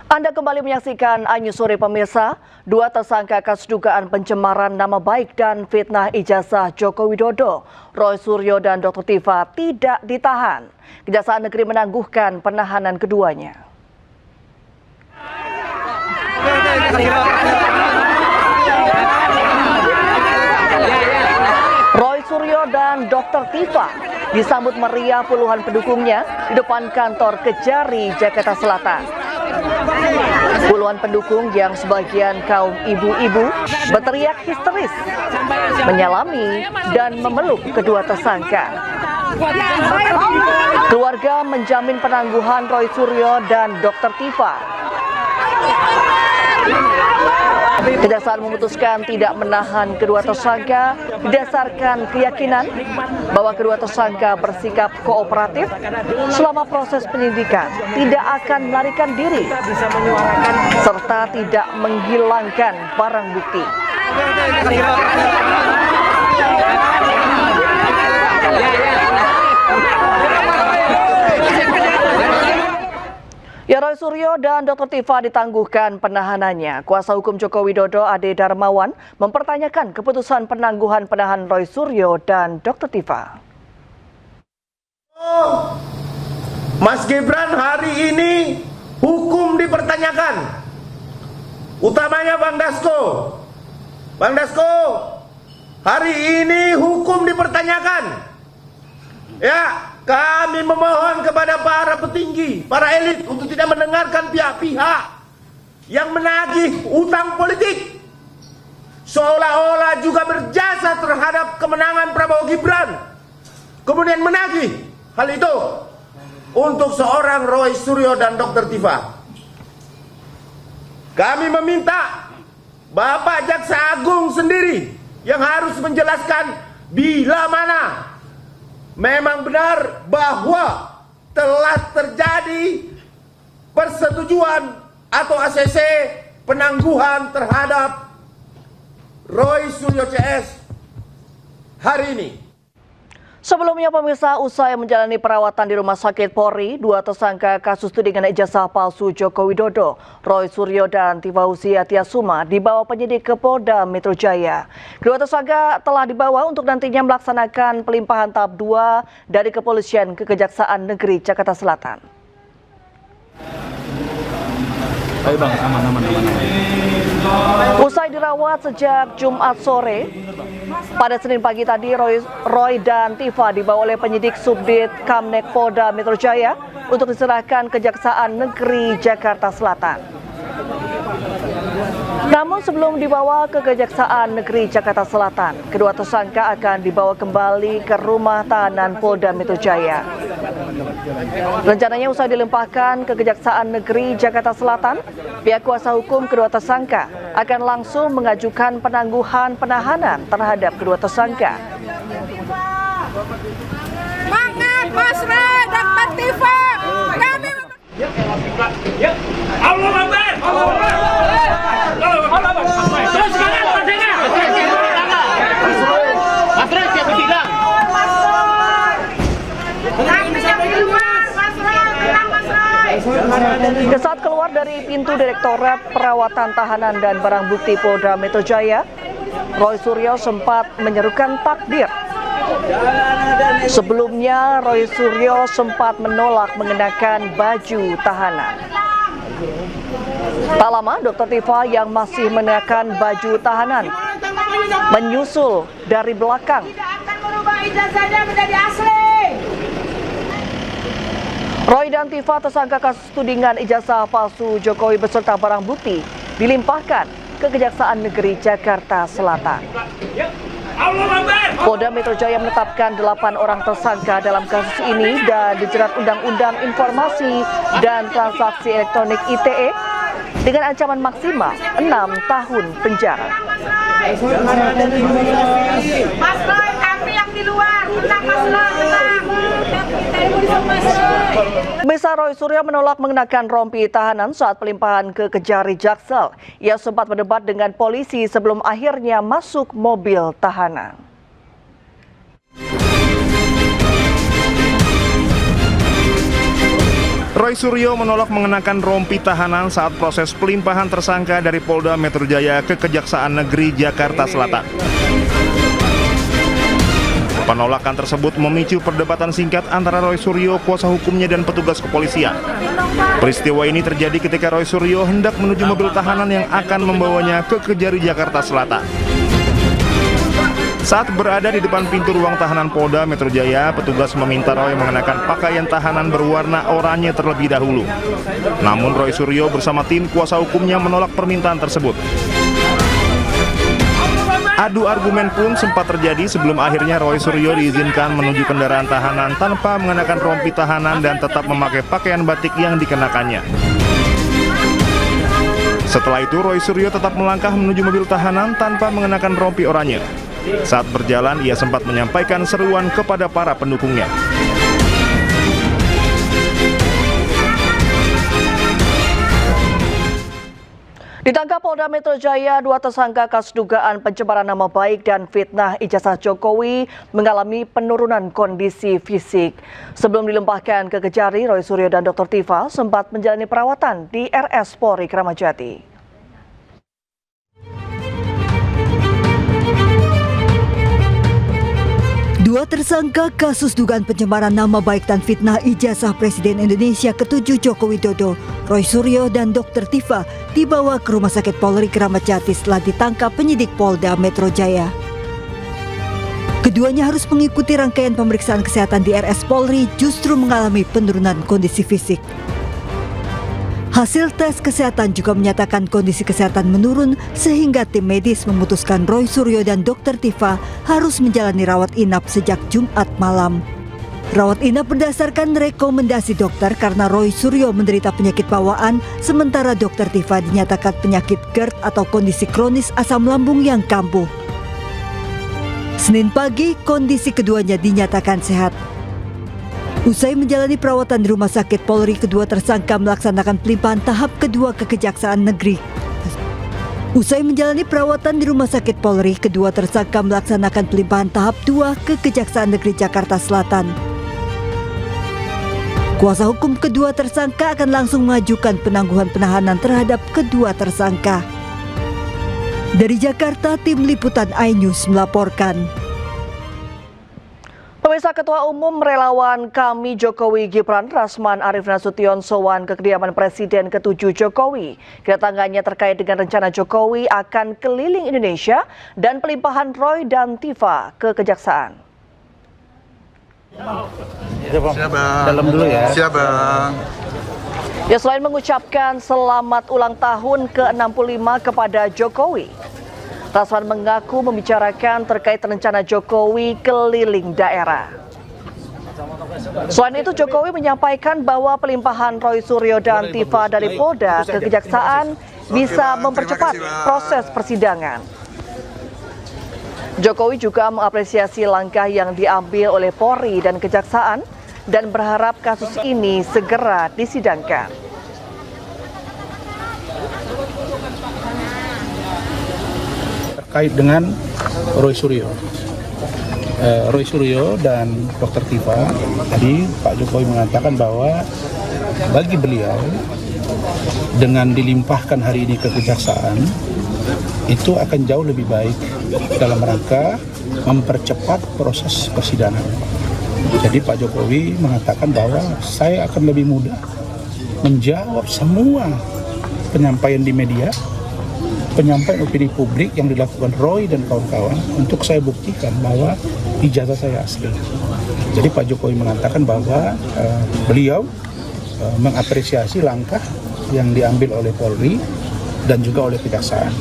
Anda kembali menyaksikan Anyu Sore pemirsa. Dua tersangka kasus dugaan pencemaran nama baik dan fitnah ijazah Joko Widodo, Roy Suryo dan Dr. Tifa tidak ditahan. Kejaksaan Negeri menangguhkan penahanan keduanya. Roy Suryo dan Dr. Tifa disambut meriah puluhan pendukungnya di depan kantor Kejari, Jakarta Selatan. Puluhan pendukung yang sebagian kaum ibu-ibu berteriak histeris, menyalami dan memeluk kedua tersangka. Keluarga menjamin penangguhan Roy Suryo dan Dr. Tifa. Kejaksaan memutuskan tidak menahan kedua tersangka berdasarkan keyakinan bahwa kedua tersangka bersikap kooperatif selama proses penyidikan, tidak akan melarikan diri, serta tidak menghilangkan barang bukti. Ya, Roy Suryo dan Dr. Tifa ditangguhkan penahanannya. Kuasa hukum Joko Widodo Ade Darmawan mempertanyakan keputusan penangguhan penahanan Roy Suryo dan Dr. Tifa. Mas Gibran hari ini hukum dipertanyakan. Utamanya Bang Dasko. Bang Dasko, hari ini hukum dipertanyakan. Ya, kami memohon kepada para petinggi, para elit untuk tidak mendengarkan pihak-pihak yang menagih utang politik, seolah-olah juga berjasa terhadap kemenangan Prabowo Gibran, kemudian menagih hal itu untuk seorang Roy Suryo dan Dr. Tifa. Kami meminta Bapak Jaksa Agung sendiri yang harus menjelaskan bila mana memang benar bahwa telah terjadi persetujuan atau ACC penangguhan terhadap Roy Suryo CS hari ini. Sebelumnya pemirsa, usai menjalani perawatan di Rumah Sakit Polri, dua tersangka kasus tudingan ijazah palsu Joko Widodo, Roy Suryo dan Tifa Tiasuma dibawa penyidik ke Polda Metro Jaya. Kedua tersangka telah dibawa untuk nantinya melaksanakan pelimpahan tahap 2 dari kepolisian ke Kejaksaan Negeri Jakarta Selatan. Ayo Bang, aman. Usai dirawat sejak Jumat sore, pada Senin pagi tadi Roy dan Tifa dibawa oleh penyidik Subdit Kamnek Polda Metro Jaya untuk diserahkan Kejaksaan Negeri Jakarta Selatan. Namun sebelum dibawa ke Kejaksaan Negeri Jakarta Selatan, kedua tersangka akan dibawa kembali ke rumah tahanan Polda Metro Jaya. Rencananya usai dilimpahkan ke Kejaksaan Negeri Jakarta Selatan, pihak kuasa hukum kedua tersangka akan langsung mengajukan penangguhan penahanan terhadap kedua tersangka. Semangat Mas Roy dan Mbak Tifa. Kami Allah Akbar. Terus sekarang padanya. Mas Roy siapa bilang? Saat keluar dari pintu Direktorat Perawatan Tahanan dan Barang Bukti Polda Metro Jaya, Roy Suryo sempat menyerukan takbir. Sebelumnya, Roy Suryo sempat menolak mengenakan baju tahanan. Tak lama, Dr. Tifa yang masih mengenakan baju tahanan menyusul dari belakang. Roy dan Tifa tersangka kasus tudingan ijazah palsu Jokowi beserta barang bukti dilimpahkan ke Kejaksaan Negeri Jakarta Selatan. Polda Metro Jaya menetapkan 8 orang tersangka dalam kasus ini dan dijerat Undang-Undang Informasi dan Transaksi Elektronik (ITE) dengan ancaman maksimal 6 tahun penjara. Mas Roy, kami yang di luar, tenang Mas Roy, tenang. Kita ibu informasi. Pemirsa, Roy Suryo menolak mengenakan rompi tahanan saat pelimpahan ke Kejari Jaksel. Ia sempat berdebat dengan polisi sebelum akhirnya masuk mobil tahanan. Roy Suryo menolak mengenakan rompi tahanan saat proses pelimpahan tersangka dari Polda Metro Jaya ke Kejaksaan Negeri Jakarta Selatan. Penolakan tersebut memicu perdebatan singkat antara Roy Suryo, kuasa hukumnya, dan petugas kepolisian. Peristiwa ini terjadi ketika Roy Suryo hendak menuju mobil tahanan yang akan membawanya ke Kejari Jakarta Selatan. Saat berada di depan pintu ruang tahanan Polda Metro Jaya, petugas meminta Roy mengenakan pakaian tahanan berwarna oranye terlebih dahulu. Namun Roy Suryo bersama tim kuasa hukumnya menolak permintaan tersebut. Adu argumen pun sempat terjadi sebelum akhirnya Roy Suryo diizinkan menuju kendaraan tahanan tanpa mengenakan rompi tahanan dan tetap memakai pakaian batik yang dikenakannya. Setelah itu Roy Suryo tetap melangkah menuju mobil tahanan tanpa mengenakan rompi oranye. Saat berjalan, ia sempat menyampaikan seruan kepada para pendukungnya. Ditangkap Polda Metro Jaya, 2 tersangka kasus dugaan pencemaran nama baik dan fitnah ijazah Jokowi mengalami penurunan kondisi fisik. Sebelum dilimpahkan ke Kejari, Roy Suryo dan Dr. Tifa sempat menjalani perawatan di RS Polri Kramat Jati. Dua tersangka kasus dugaan pencemaran nama baik dan fitnah ijazah Presiden Indonesia ke-7 Joko Widodo, Roy Suryo dan Dr. Tifa dibawa ke Rumah Sakit Polri Kramat Jati setelah ditangkap penyidik Polda Metro Jaya. Keduanya harus mengikuti rangkaian pemeriksaan kesehatan di RS Polri justru mengalami penurunan kondisi fisik. Hasil tes kesehatan juga menyatakan kondisi kesehatan menurun sehingga tim medis memutuskan Roy Suryo dan Dr. Tifa harus menjalani rawat inap sejak Jumat malam. Rawat inap berdasarkan rekomendasi dokter karena Roy Suryo menderita penyakit bawaan, sementara Dr. Tifa dinyatakan penyakit GERD atau kondisi kronis asam lambung yang kambuh. Senin pagi, kondisi keduanya dinyatakan sehat. Usai menjalani perawatan di Rumah Sakit Polri, kedua tersangka melaksanakan pelimpahan tahap kedua ke Kejaksaan Negeri. Usai menjalani perawatan di Rumah Sakit Polri, kedua tersangka melaksanakan pelimpahan tahap 2 ke Kejaksaan Negeri Jakarta Selatan. Kuasa hukum kedua tersangka akan langsung mengajukan penangguhan penahanan terhadap kedua tersangka. Dari Jakarta, tim liputan iNews melaporkan. Pemirsa, Ketua Umum Relawan Kami Jokowi Gibran Rasman Arif Nasution sowan ke kediaman Presiden ke-7 Jokowi. Kedatangannya terkait dengan rencana Jokowi akan keliling Indonesia dan pelimpahan Roy dan Tifa ke Kejaksaan. Siap, Bang. Dalam dulu ya. Siap, Bang. Ya, selain mengucapkan selamat ulang tahun ke-65 kepada Jokowi, Rasman mengaku membicarakan terkait rencana Jokowi keliling daerah. Selain itu, Jokowi menyampaikan bahwa pelimpahan Roy Suryo dan Tifa dari Polda ke Kejaksaan bisa mempercepat proses persidangan. Jokowi juga mengapresiasi langkah yang diambil oleh Polri dan Kejaksaan dan berharap kasus ini segera disidangkan. Terkait dengan Roy Suryo. Roy Suryo dan Dr. Tifa, tadi Pak Jokowi mengatakan bahwa bagi beliau dengan dilimpahkan hari ini ke Kejaksaan itu akan jauh lebih baik dalam rangka mempercepat proses persidangan. Jadi Pak Jokowi mengatakan bahwa saya akan lebih mudah menjawab semua penyampaian di media, penyampaian opini publik yang dilakukan Roy dan kawan-kawan untuk saya buktikan bahwa ijazah saya asli. Jadi Pak Jokowi mengatakan bahwa beliau mengapresiasi langkah yang diambil oleh Polri dan juga oleh Kejaksaan.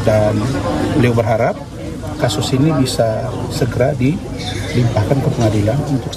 dan beliau berharap kasus ini bisa segera dilimpahkan ke pengadilan untuk